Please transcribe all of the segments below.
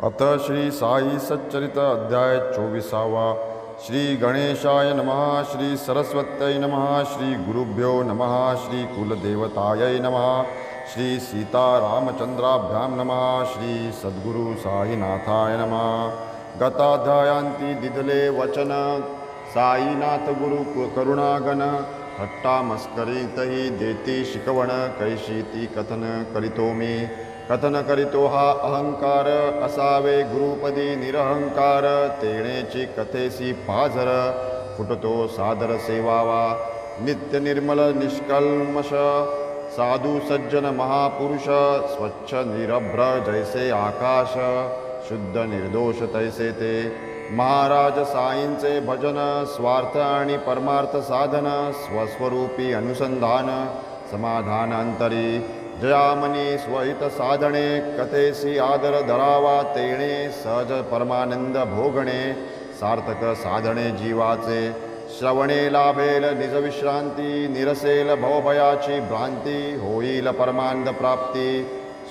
अथ श्री साई सच्चरित अध्याय 24वा। श्री गणेशाय नमः। श्री सरस्वत्यै नमः। श्री गुरुभ्यो नमः। श्री कुलदेवतायै नमः। श्री सीतारामचंद्राभ्यां नमः। श्री सद्गुरु साईनाथाय नमः। गताध्यायांती दिदले वचन साईनाथ गुरु करुणागण हट्टा मस्करीतही देती शिकवण कैशी ती कथन करीतो मी। कथन करीतो हा अहंकार असावे गुरुपदी निरहंकार तेणेची कथेसी पाझर फुटतो सादर सेवावा नित्य निर्मल निष्कल्मष साधू सज्जन महापुरुष स्वच्छ निरभ्र जैसे आकाश शुद्ध निर्दोष तैसे ते महाराज साईंचे भजन स्वार्थ आणि परमार्थ साधन स्वस्वरूपी अनुसंधान समाधान अंतरी जयामनी स्वहित साधणे कथेसी आदर धरावा तेणे सहज परमानंद भोगणे सार्थक साधणे जीवाचे श्रवणे लाभेल निज विश्रांती निरसेल भवभयाची भ्रांती होईल परमानंद प्राप्ती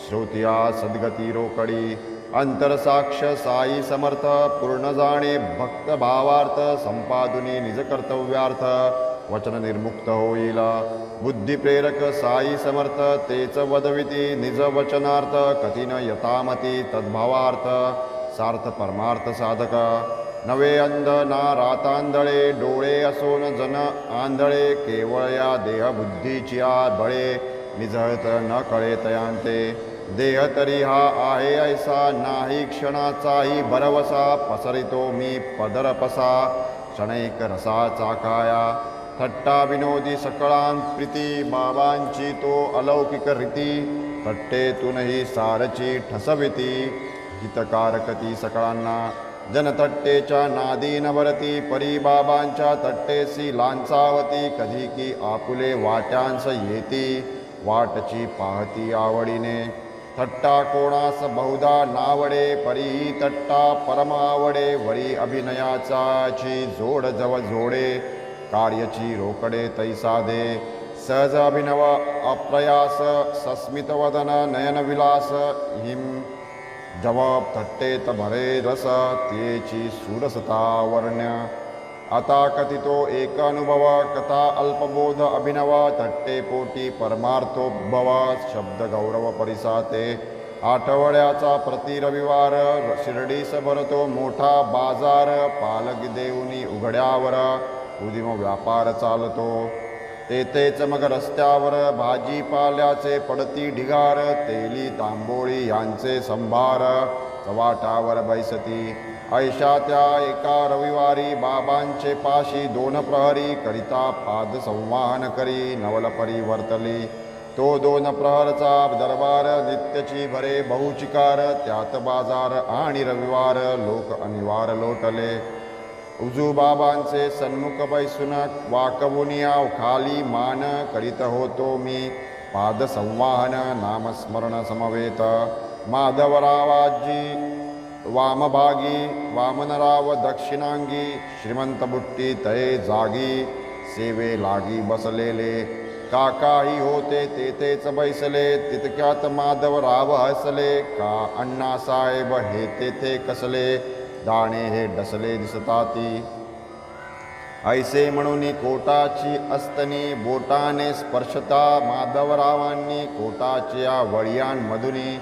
श्रोत्या सद्गती रोकडी अंतरसाक्ष साई समर्थ पूर्ण जाणे भक्त भावार्थ संपादुनी निज कर्तव्यार्थ वचन निर्मुक्त होईल बुद्धी प्रेरक साई समर्थ तेच वदविती निज वचनार्थ कठीण यतामती तद्भावार्थ सार्थ परमार्थ साधक नवे अंध ना रातांधळे डोळे असोन जन आंधळे केवळ या देहबुद्धीची बळे निजहत न कळे तयांते देह तरी हा आहे ऐसा नाही क्षणाचाही भरवसा पसरितो मी पदरपसा क्षणैक रसाचा काया थट्टा विनोदी सकळां प्रीती बाबांची तो अलौकिक रीती थट्टेतूनही सारची ठसविती हितकारकती सकळांना जनथट्टेच्या नादी नवरती परी बाबांच्या तट्टेसी लांचावती कधी की आपुले वाट्यांस येती वाटची पाहती आवडीने थट्टा कोणास बहुधा नावडे परी तट्टा परमावडे वरी अभिनयाचाची जोड जव जोडे कार्यची रोकडे तैसादे सहज अभिनव अप्रयास सस्मित वदन नयन विलास हिम जवाब थट्टेत भरे रस तेची सुरसता वर्ण्य आता कथितो एक अनुभव कथा अल्पबोध अभिनव थट्टे पोटी परमार्थोद्भव शब्द गौरव परिसाते आठवड्याचा प्रति रविवार शिर्डीस भरतो मोठा बाजार पालक देऊनी उघड्यावर उदिम व्यापार चालतो तेथेच मग रस्त्यावर भाजीपाल्याचे पडती ढिगार तेली तांबोळी यांचे संभार चवाटावर बैसती ऐशा त्या एका रविवारी बाबांचे पाशी दोन प्रहरी करिता पाद संवाहन करी नवल परिवर्तली तो दोन प्रहरचा दरबार नित्यची भरे बहुचिकार त्यात बाजार आणि रविवार लोक अनिवार लोटले उजू बाबांचे सन्मुख बैसून वाकवुनिया खाली मान करीत होतो मी पाद संवाहन नामस्मरण समवेत माधवरावाजी वामभागी वामनराव दक्षिणांगी श्रीमंत बुट्टी तये जागी सेवे लागी बसलेले काकाही होते तेथेच बैसले तितक्यात माधवराव हसले का अण्णासाहेब हे तेथे कसले दाणे हे डसले दिसताती ऐसे म्हणून कोटाची अस्तनी बोटाने स्पर्शता माधवरावांनी कोटाच्या वळियांमधुनी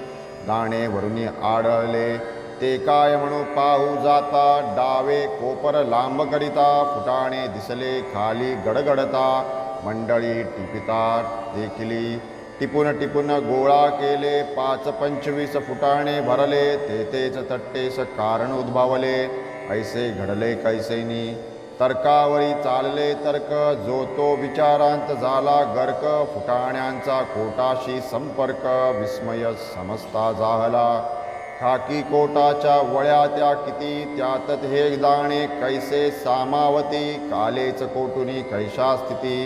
दाणे वरुनी आढळले ते काय म्हणू पाहू जाता डावे कोपर लांब करिता फुटाणे दिसले खाली गडगडता मंडळी टिपिता देखिली टिपून टिपून गोळा केले 5-25 फुटाणे भरले तेथेच तट्टेस कारण उद्भवले ऐसे घडले कैसेनी तर्कावरी चालले तर्क जो तो विचारांत झाला गर्क फुटाण्यांचा कोटाशी संपर्क विस्मय समजता जाहला खाकी कोटाच्या वळ्या त्या किती त्यात हे दाणे कैसे सामावती कालेच कोटुनी कैशा स्थिती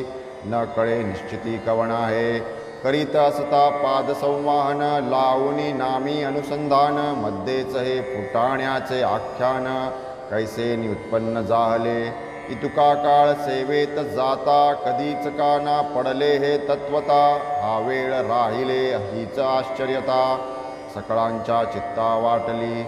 न कळे निश्चिती कवण आहे करीत असता पाद संवाहन लावणी नामी अनुसंधान मध्येच हे फुटाण्याचे आख्यान कैसे निउत्पन्न जाहले इतुका काळ सेवेत जाता कधीच का ना पडले हे तत्वता हा वेळ राहिले हीच आश्चर्यता सकळांच्या चित्ता वाटली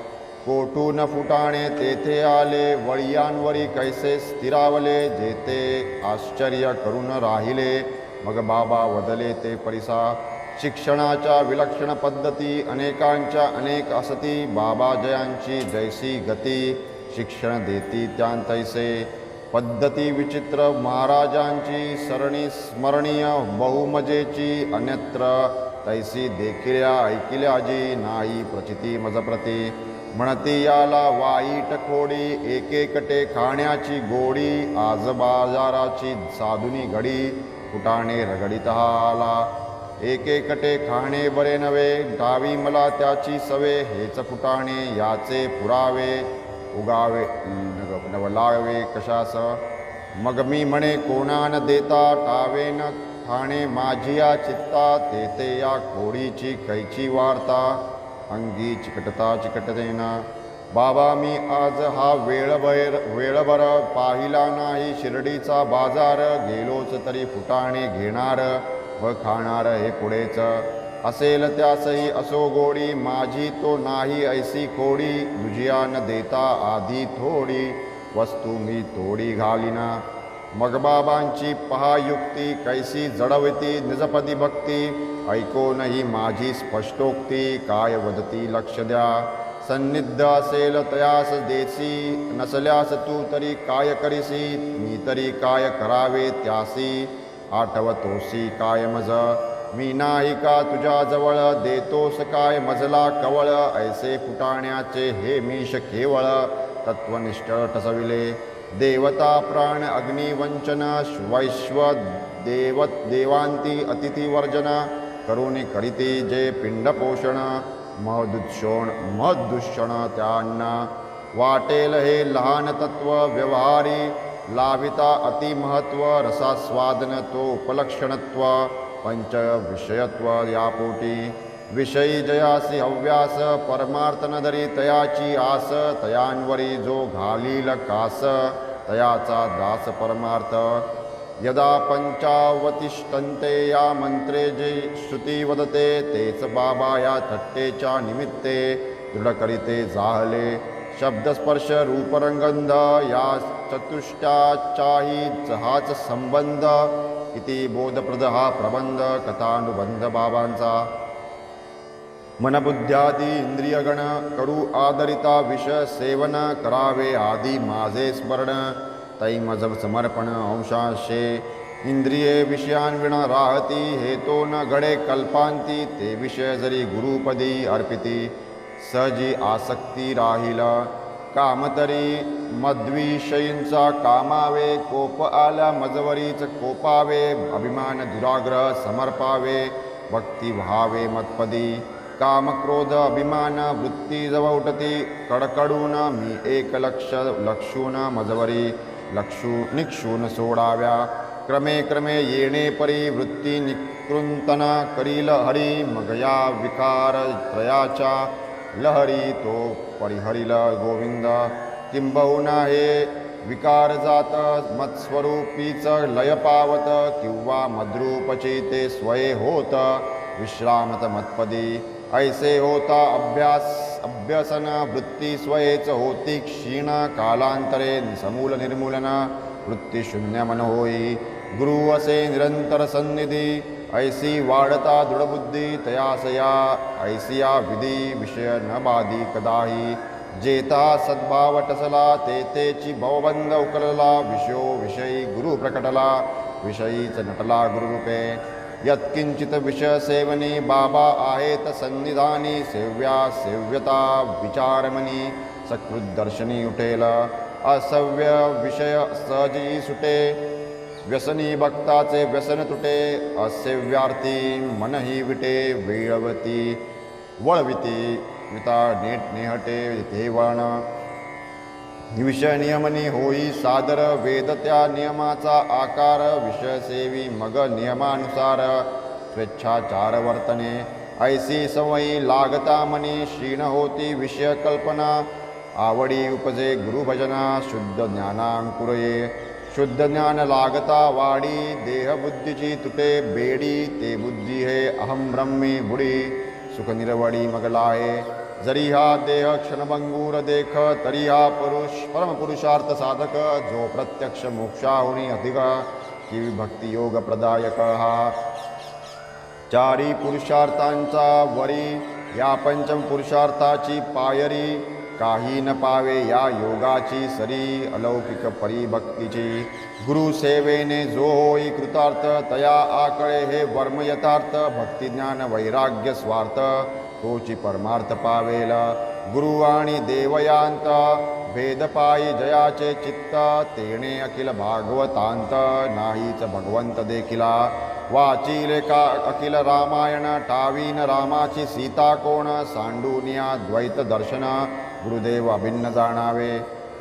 कोठून फुटाणे तेथे आले, वळियांवरी कैसे स्थिरावले, जेथे आश्चर्य करून राहिले. मग बाबा वदले ते परिसा, शिक्षणाच्या विलक्षण पद्धती अनेकांच्या अनेक असती. बाबा जयांची जैसी गती, शिक्षण देती त्यांतैसे. पद्धती विचित्र महाराजांची, सरणी स्मरणीय बहुमजेची. अन्यत्र तैसी देखिल्या ऐकिल्याजी, नाही प्रचिती मजप्रती. म्हणती याला वाईट खोडी, एकेकटे खाण्याची गोडी. आज बाजाराची साधुनी घडी, फुटाणे रगडीत आला. एकेकटे खाणे बरे नव्हे, गावी मला त्याची सवे. हेच फुटाणे याचे पुरावे, उगावे नवलावे कशास. मग मी म्हणे कोणा न देता, टावे न खाणे माझिया चित्ता. तेथे या खोडीची कैची वार्ता, अंगी चिकटता चिकटतेना. बाबा मी आज हा वेळभर पाहिला नाही शिर्डीचा बाजार. गेलोच तरी फुटाणे घेणार व खाणार हे पुढेच. असेल त्यासही असो गोडी, माझी तो नाही ऐसी खोडी. दुजिया न देता आधी थोडी, वस्तू मी तोडी घालिना. मग बाबांची पहा युक्ती, कैसी जडवती निजपदी भक्ती. ऐकोनही माझी स्पष्टोक्ती, काय वदती लक्ष द्या. सन्निध असेल तयास देसी, नसल्यास तू तरी काय करीसी. मी तरी काय करावे त्यासी, आठवतोसी काय मज. मी नाही का तुझ्या जवळ, देतोस काय मजला कवळ. ऐसे फुटाण्याचे हे मीश केवळ, तत्वनिष्ठ ठसविले. देवता प्राण अग्निवंचन, वैश्व देवांती अतिथिवर्जन. करुणी करीती जे पिंडपोषण, महदूषण त्यांना. वाटेल हे लहान तत्व व्यवहारी, लाविता अतिमहत्व. रसास्वादन तो उपलक्षणत्व, पंच विषयत्व यापोटी. विषयी जयासी हव्यास, परमार्थ न धरी तयाची आस. तयांवरी जो घालील कास, तयाचा दास परमार्थ. यदा पंचावतिष्ठन्ते या मंत्रे जे श्रुती वदते, तेच बाबा या थट्टेच्या निमित्ते दृढ करीते जाहले. शब्दस्पर्श रूपरंगंध या चतुष्टाचाही हाच संबंध. किती बोधप्रद हा प्रबंध, कथानुबंध बाबांचा. मनबुद्ध्यादी इंद्रियगण करू आदरिता, विषय सेवन करावे आधी माझे स्मरण. तै मज समर्पण अंशांशे, इंद्रिये विषयांविण राहती. हेतो न घडे कल्पांती, ते विषय जरी गुरुपदी अर्पिती. सहजी आसक्ती राहील, कामतरी मद्विषयींचा कामावे. कोप आला मजवरीच कोपावे, अभिमान दुराग्रह समर्पावे. भक्ती व्हावे मतपदी, कामक्रोध अभिमान वृत्ती जवळ उठती. कडकडून मी एक लक्षून मजवरी, निक्षून सोडाव्या. क्रमे क्रमे येणे परी, वृत्ती निकृंतन करील हरी. मग या विकार त्रयाच्या लहरी, तो परिहरिल गोविंद. किंबहुना हे विकार जात, मत्स्वरूपीच लय पावत. किंवा मद्रूपची ते स्वये होत, विश्रामत मतपदी. ऐसे होता अभ्यसन, वृत्ती स्वयेच होती क्षीण. कालांतरे समूल निर्मूलन, वृत्ती शून्य मन होई. गुरु असे निरंतर सन्निधी, ऐसी वाढता दृढबुद्धी. तयासया ऐसिया विधी, विषय न बाधी कदाही. जेता सद्भाव टसला, तेथेची भवबंध उकलला. विषयो विषयी गुरु प्रकटला, विषयीच नटला गुरुरूपे. यत्किंचित विषय सेवनी, बाबा आहेत सन्निधानी. सेव्यता विचारमनी, सकृद्दर्शनी उठेल. असव्य विषय सहजी सुटे, व्यसनी भक्ताचे व्यसन तुटे. असेव्यार्थी मनही विटे, वळविती विता नेहटे ते वळण. विषय नियमनी होई सादर, वेद त्या नियमाचा आकार. विषय सेवी मग नियमानुसार, स्वेच्छाचार वर्तने. ऐसी सवयी लागता मनी, क्षीण होती विषय कल्पना. आवडी उपजे गुरुभजना, शुद्ध ज्ञानांकुरये. शुद्ध ज्ञान लागता वाडी, देहबुद्धीची तुटे बेडी. ते बुद्धी हे अहम ब्रह्मी बुडी, सुख निरवडी मग लाहे. जरी हा देह क्षणभंगूर देख तरी हा परमपुरुषार्थ साधक जो प्रत्यक्ष मोक्षाहुनी अधिक की भक्ती योग प्रदायक हा चारी पुरुषार्थांचा वरी या पंचम पुरुषार्थाची पायरी काही न पावे या योगाची सरी अलौकिक परिभक्तीची गुरुसेवेने जो होई कृतार्थ तया आकळे हे वर्म यथार्थ भक्तिज्ञान वैराग्य स्वार्थ तोची परमार्थ पावेल गुरु आणि देवयांत भेदपायी जयाचे चित्त तेणे अखिल भागवतांत नाहीच भगवंत देखिला वाचिले का अखिल रामायण टावीन रामाची सीता कोण सांडूनिया द्वैत दर्शन गुरुदेव अभिन्न जाणावे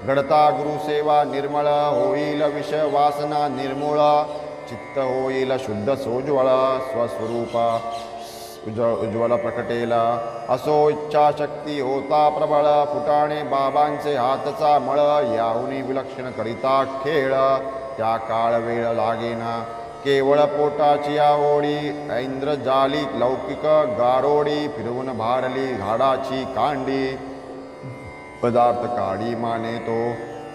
घडता गुरुसेवा निर्मळ होईल विषय वासना निर्मूळ चित्त होईल शुद्ध सोज्वळ स्वस्वरूप उज्ज्वल प्रकटेला असो इच्छाशक्ती होता प्रबळ फुटाणे बाबांचे हातचा मळ याहुनी विलक्षण करिता खेळ त्या काळ वेळ लागेना केवळ पोटाची आवडी ऐंद्रजाली लौकिक गारोडी फिरवून भारली घाडाची कांडी पदार्थ काढी माने तो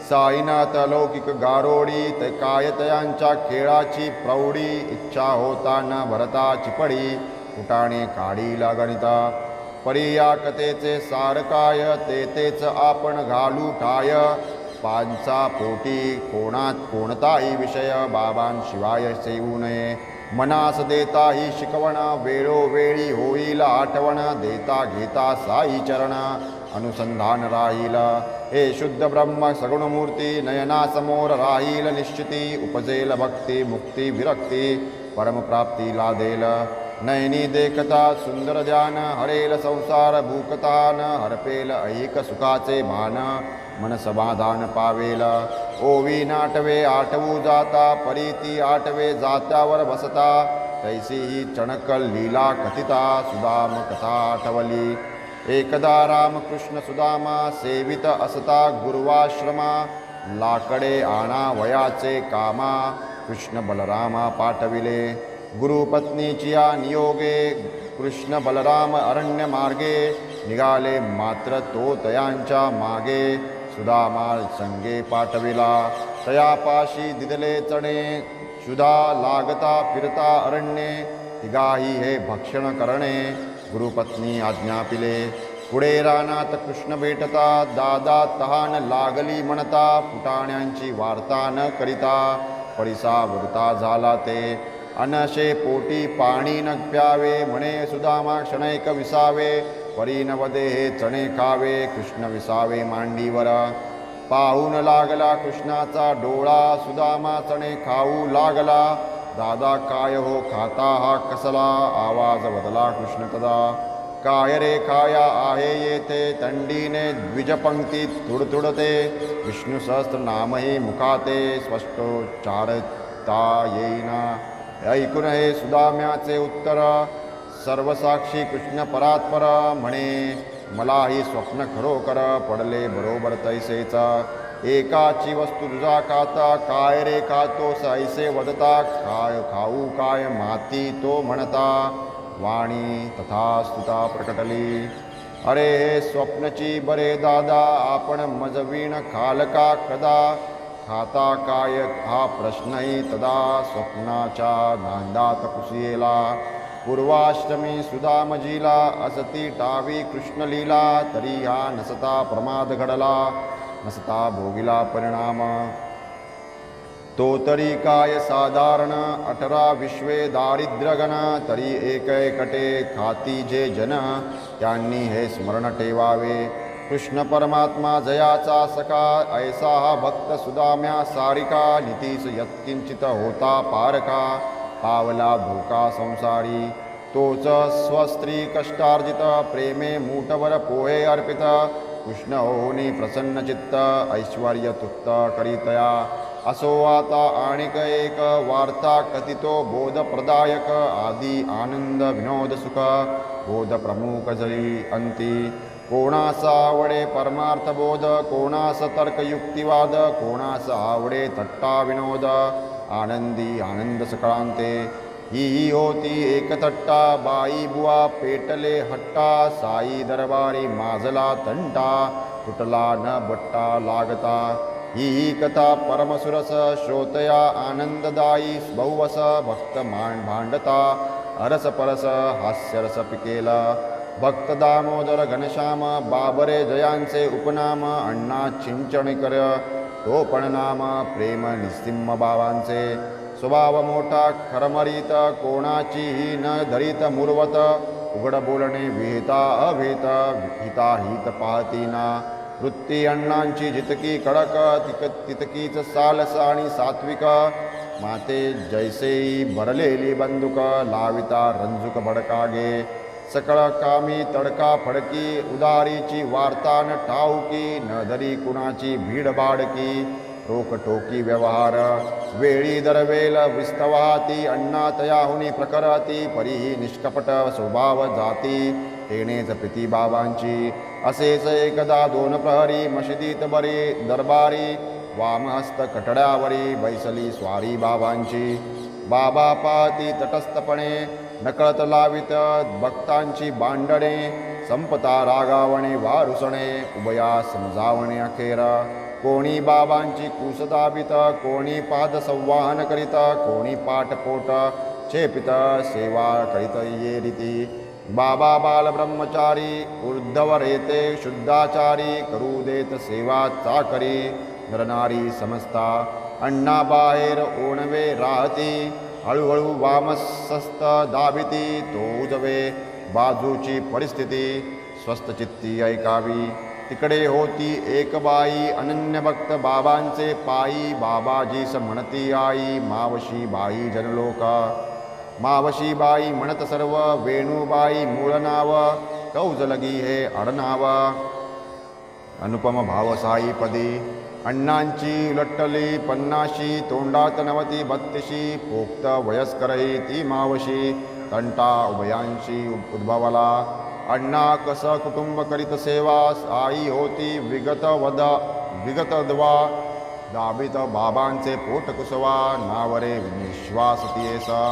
साईनाथ लौकिक गारोडी ते कायतयांच्या खेळाची प्रौढी इच्छा होता न भरता चिपडी फुटाणे काढीला गणिता परी या कथेचे सार काय तेच आपण घालू ठाय पांचा पोटी कोणताही विषय बाबांशिवाय सेवू नये मनास देता ही शिकवण वेळोवेळी होईल आठवण देता घेता साई चरण अनुसंधान राहील हे शुद्ध ब्रह्म सगुणमूर्ती नयनासमोर राहील निश्चिती उपजेल भक्ती मुक्ती विरक्ती परमप्राप्ती लादेल नयनी देखता सुंदर ध्यान हरेल संसार भूकतान हरपेल ऐक सुखाचे भान मन समाधान पावेल ओवी नाटवे आठवू जाता परीती आठवे जात्यावर बसता तैसी ही चणकल लीला कथिता सुदाम कथा आठवली एकदा रामकृष्ण सुदामा सेवित असता गुरुवाश्रमा लाकडे आणा वयाचे कामा कृष्ण बलरामा पाठविले गुरुपत्नीची या नियोगे कृष्ण बलराम अरण्य मार्गे निघाले मात्र तो तयांच्या मागे सुदामा संगे पाठविला तयापाशी दिदले चणे शुदा लागता फिरता अरण्ये तिघाही हे भक्षण करणे गुरुपत्नी आज्ञापिले पुढे रानात कृष्ण भेटता दादा तहान लागली म्हणता फुटाण्यांची वार्ता न करिता परिसा वृता झाला ते अनशे पोटी पाणी न प्यावे म्हणे सुदामा क्षणैक विसावे परी नवदे हे चणे खावे कृष्ण विसावे मांडीवर पाहून लागला कृष्णाचा डोळा सुदामा चणे खाऊ लागला दादा काय हो खाता हा कसला आवाज बदला कृष्ण तदा काय रे खाया आहे येथे थंडीने द्विजपंक्तीत तुडतुडते विष्णू सहस्त्र नामही मुखाते स्पष्टोच्चारता येईना ऐकून हे सुदाम्याचे उत्तर सर्वसाक्षी कृष्ण परात्पर म्हणे मलाही स्वप्न खरोखर पडले बरोबर तैसेच एकाची वस्तू तुझा खाता काय रे खातो ऐसे वदता काय खाऊ काय माती तो म्हणता वाणी तथा स्तुता प्रकटली अरे हे स्वप्नची बरे दादा आपण मजवीण खालका कदा खाता काय हा प्रश्नही तदा स्वप्नाच्या नांदात कुसियेला पूर्वाष्टमी सुदामजीला असती टावी कृष्णलीला तरी हा नसता प्रमाद घडला नसता भोगिला परिणाम तो तरी काय साधारण 18 विश्वे दारिद्र्यगण तरी एकटे खाती जे जन त्यांनी हे स्मरण ठेवावे कृष्ण परमात्मा जयाचा सखा ऐसा हा भक्त सुदाम्या सारिका नितीस यत्किंचित होता पारका पावला धोका संसारी तोच स्वस्त्री कष्टार्जित प्रेमे मूठवर पोहे अर्पित कृष्ण होनी प्रसन्न चित्त ऐश्वर्य तुक्त करीतया असो आता आणिक एक वार्ता कथितो बोधप्रदायक आदी आनंद विनोद सुख बोध प्रमुख जरी अंती कोणास आवडे परमार्थ बोध कोणास तर्कयुक्तिवाद कोणास आवडे थट्टा विनोद आनंदी आनंद सकाळांते ही होती एकथट्टा बाई बुवा पेटले हट्टा साई दरबारी माजला तंटा तुटला न बट्टा लागता ही कथा परमसुरस श्रोतया आनंददायी बहुवस भक्त भांडता अरस परस हास्यरस पिकेला भक्त दामोदर घनश्याम बाबरे जयांचे उपनाम अण्णा चिंचणकर तो पण नाम प्रेम निस्सिम बाबांचे स्वभाव मोठा खरमरीत कोणाचीही न धरीत मुरवत उघड बोलणे विहिता अभीत हिताहित पाहतीना वृत्ती अण्णांची जितकी कडक तितकीच सालस आणि सात्विक माते जैसेई भरलेली बंदूक लाविता रंजुक भडकागे सकळ कामी तडका फडकी उदारीची वार्ता न ठाऊकी न धरी कुणाची भीड बाडकी रोकटोकी व्यवहार वेळी दरवेल विस्तवाती अण्णा तयाहुनी प्रकरती परीही निष्कपट स्वभाव जाती तेनेच प्रीती बाबांची असेच एकदा दोन प्रहरी मशिदीत बरी दरबारी वामहस्त कटड्यावरी बैसली स्वारी बाबांची बाबा पाहती तटस्थपणे नकळत लावित भक्तांची बांडणे संपता रागावणे वारुसणे उभया समजावणे अखेर कोणी बाबांची कुस दाबित कोणी पाद संवाहन करीत कोणी पाठपोट चेपित सेवा करीत ये रीती बाबा बाल ब्रह्मचारी ऊर्ध्वर येते शुद्धाचारी करू देत सेवा चाकरी नरनारी समजता अण्णा बाहेर ओणवे राहती हळूहळू वामसस्त दाबिती तो उजवे बाजूची परिस्थिती स्वस्थचित्ती ऐकावी तिकडे होती एक बाई अनन्य भक्त बाबांचे पायी बाबाजीस म्हणती आई मावशी बाई जनलोका मावशी बाई म्हणत सर्व वेणूबाई मूळ नाव कौजलगी हे आडनाव अनुपम भाव साई पदी अण्णांची उलटली 50 तोंडात 90 32 पोक्त वयस्करही ती मावशी तंटा उभयांशी उद्भवला अण्णा कस कुटुंब करीत सेवा आई होती विगत द्वा दाबित बाबांचे पोट कुसवा नावरे विश्वास तियेसा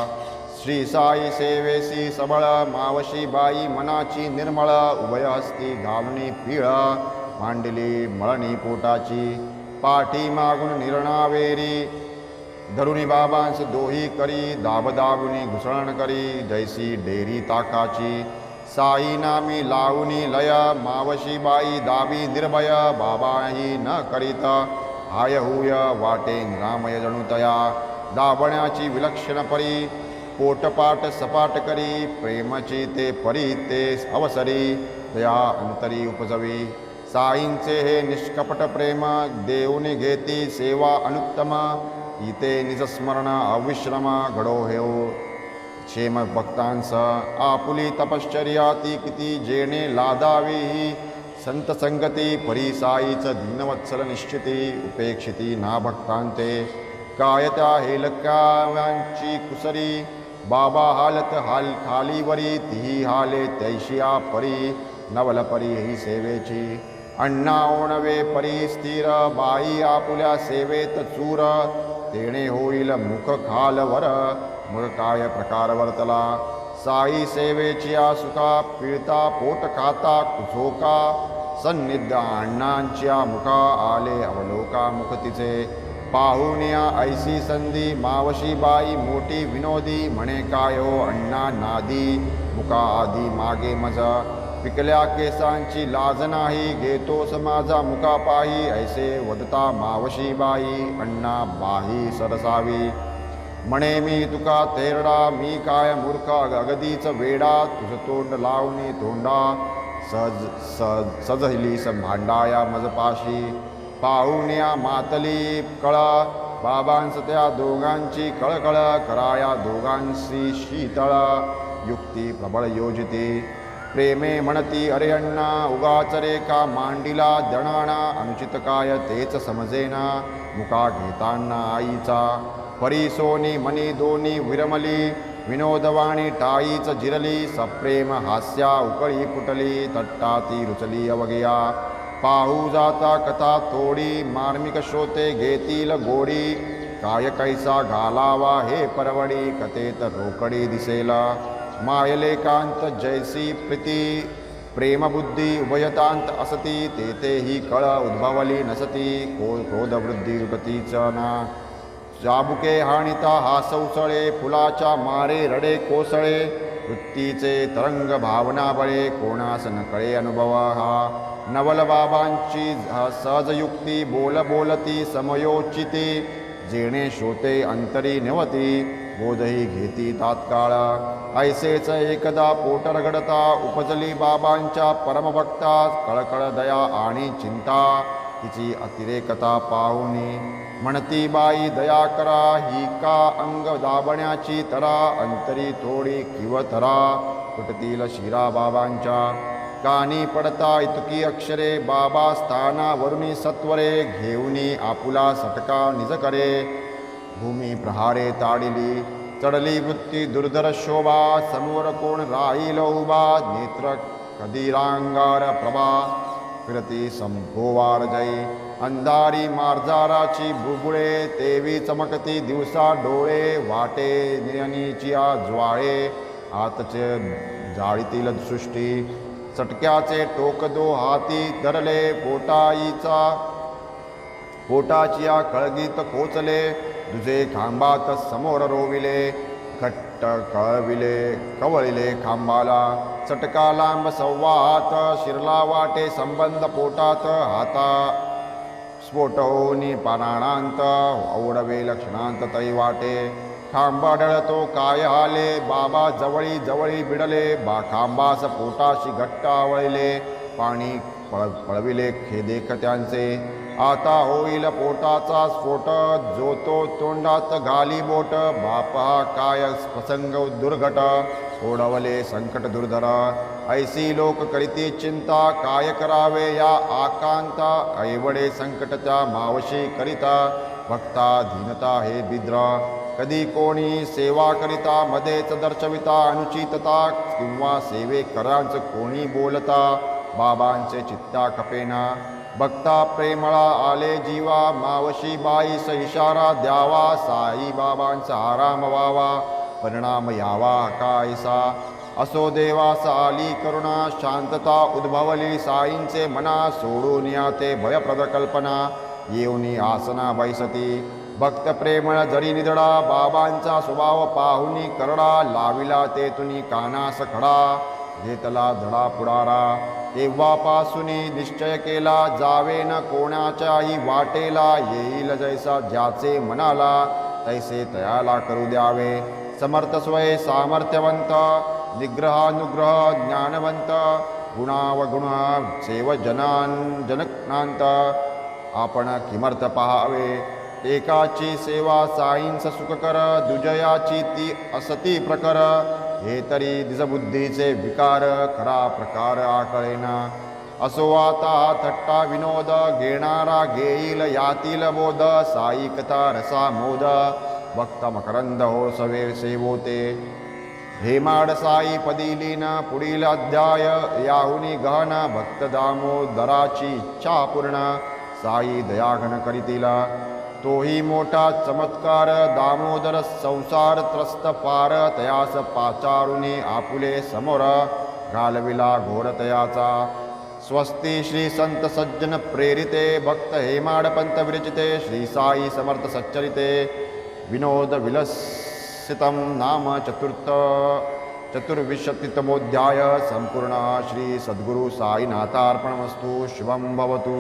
श्री साई सेवेसी सबळ मावशी बाई मनाची निर्मळ उभयहस्ती घालणी पीळ मांडली मळणी पोटाची पाठी मागून निर्णावेरी धरुणी बाबांस दोही करी दाबदाबुनी घुसळण करी जैसी डेरी ताकाची साई नामी लावणी लय मावशी बाई दाबी निर्भय बाबाही न करीत हाय हुय वाटे निरामय जणुतया दाबण्याची विलक्षण परी पोटपाट सपाट करी प्रेमची ते परी ते अवसरी दया अंतरी उपजवी साईंचे हे निष्कपट प्रेम देऊनी घेती सेवा अनुत्तम इथे निजस्मरण अविश्रम घडो हेओ क्षेम भक्तांस आपुली तपश्चर्या ती किती जेणे लादावी ही संत संगती परी साईच दीनवत्सल निश्चिती उपेक्षिती ना भक्तांते काय त्या हेलकाव्यांची कुसरी बाबा हालत हाल खालीवरी तीही हाले तैशिया परी नवल परी ही सेवेची अण्णा ओणवे परी स्थिर बाई आपुल्या सेवेत चूर तेणे होईल मुख खालवर मग काय प्रकार वर्तला साई सेवेची सुखा पिळता पोट खाता झोका सन्निध अण्णांच्या मुखा आले अवलोका मुख तिचे पाहुण्या ऐसी संधी मावशी बाई मोठी विनोदी म्हणे काय हो अण्णा नादी मुका आधी मागे मज पिकल्या केसांची लाज नाही घेतोस माझा मुका पाही ऐसे वदता मावशी बाई अण्णा बाही सरसावी म्हणे मी तुका तेरडा मी काय मूर्ख अगदीच वेडा तुझ तोंड लावणी तोंडा सजहिलीस भांडाया मजपाशी पाहुण्या मातली कळा बाबांस त्या दोघांची कळकळ कराया दोघांशी शीतळ युक्ती प्रबळ योजिती प्रेमे म्हणती अरे अण्णा उगाच रे का मांडिला दणाणा अनुचित काय तेच समजेना मुका घेताना आईचा परीसोनी मनी दोन्ही विरमली विनोदवाणी टाईच जिरली सप्रेम हास्या उकळी फुटली तट्टाती रुचली अवघया पाहू जाता कथा थोडी मार्मिक श्रोते घेतील गोडी काय कैसा घालावा हे परवडी कथेत रोकडी दिसेला मायले कांत जैसी प्रीती प्रेमबुद्धी उभयतांत असती तेथे ही कळ उद्भवली नसती क्रोधवृद्धी दुर्गतीचा ना चाबुके हाणिता हासौसळे फुलाच्या मारे रडे कोसळे वृत्तीचे तरंग भावना बळे कोणास न कळे अनुभव हा नवल बाबांची सहजयुक्ती बोलती समयोचिती जेणे श्रोते अंतरी निवती बोधही घेती तात्काळ ऐसेच एकदा पोट रगडता उपजली बाबांच्या परमभक्ता कळकळ दया आणि चिंता तिची अतिरेकता पाहुनी म्हणती बाई दया करा ही का अंग दाबण्याची तरा अंतरी थोडी किवथरा कुटतील शिरा बाबांच्या कानी पडता इतकी अक्षरे बाबा स्थानावरुणी सत्वरे घेऊनी आपुला सटका निज करे भूमी प्रहारे ताडिली चढली वृत्ती दुर्धर शोभा समोर कोण राहील उभा नेत्र कधीरांगार प्रभा फिरती संभोवार जय अंधारी मार्जाराची बुबुळे तेवी चमकती दिवसा डोळे वाटे नियनीचिया ज्वाळे आतचे जाळीतील सृष्टी चटक्याचे टोक दो हाती धरले पोटाचिया कळगीत कोचले दुजे खांबात समोर रोविले घट्ट कवळिले खांबाला चटका लांब संवाहात शिरला वाटे संबंध पोटात हाता स्फोटवनी प्राणांत औडवे लक्षणांत तै वाटे खांबा डळतो काय हाले बाबा जवळी जवळी बिडले खांबास पोटाशी घट्ट आवळले पाणी पळविले खेदेख त्यांचे आता होईल पोटाचा स्फोट जो तो तोंडात घाली बोट बापा काय प्रसंग दुर्घट ओढवले संकट दुर्धर ऐसी लोक करीती चिंता काय करावे या आकांता ऐवडे संकटच्या मावशी करिता भक्ता धीनता हे बिद्र कधी कोणी सेवा करिता मध्येच दर्शविता अनुचितता किंवा सेवेकरांच कोणी बोलता बाबांचे चित्ता खपेना भक्ता प्रेमळा आले जीवा मावशी बाईस इशारा द्यावा साई बाबांचा आराम व्हावा परिणाम यावा कायसा असो देवास आली करुणा शांतता उद्भवली साईंचे मना सोडून या ते भयप्रद कल्पना येऊनी आसना बैसती भक्त प्रेमळ जरी निधडा बाबांचा स्वभाव पाहुनी करडा लाविला ते तुनी कानास खडा घेतला धडा पुढारा तेव्हापासून निश्चय केला जावे न कोणाच्याही वाटेला येईल जैसा ज्याचे मनाला तैसे तयाला करू द्यावे समर्थ स्वय सामर्थ्यवंत निग्रहानुग्रह ज्ञानवंत गुणावगुण सेव जनकनांत आपण किमर्थ पहावे एकाची सेवा साईंस सुखकर दुजयाची ती असती प्रकर हे तरी दिसबुद्धीचे विकार खरा प्रकार आकळेना असो आता थट्टा विनोद घेणारा घेईल यातील बोध साई कथा रसा मोद भक्त मकरंद हो सवे सेवोते हेमाड साई पदिलीन पुढील अध्याय याहुनी गहन भक्त दामोदराची इच्छा पूर्ण साई दयाघन करीतीला तोही मोठा चमत्कार दामोदर संसार त्रस्त पार तयास पाचारुनी आपुले समोर घालविला घोर तयाचा स्वस्ती श्री संत सज्जन प्रेरिते भक्त हेमाडपंत विरचिते श्री साई समर्थ सच्चरिते विनोद विलसितम नाम चतुर्विंशतितमोध्याय संपूर्ण श्री सद्गुरु साईनाथार्पणमस्तु शुभं भवतु।